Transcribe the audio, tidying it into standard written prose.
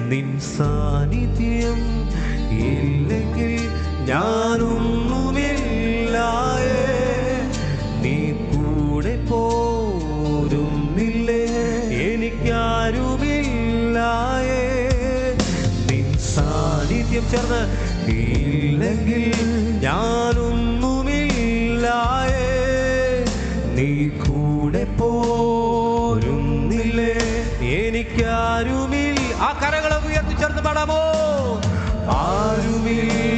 നിൻ സാന്നിധ്യം ഇല്ലെങ്കിൽ ഞാനൊന്നുമില്ലായേ. നീ കൂടെ പോരുന്നില്ലേ എനിക്കാരുമില്ലായേ. നിൻ സാന്നിധ്യം ചേർന്ന് ഇല്ലെങ്കിൽ ഞാനൊന്നുമില്ലായേ. നീ കൂടെ പോരുന്നില്ലേ എനിക്കാരുമില്ല. ആ കരകളെ ഉയർത്തി ചേർന്ന് പാടാമോ? ആരുമില്ല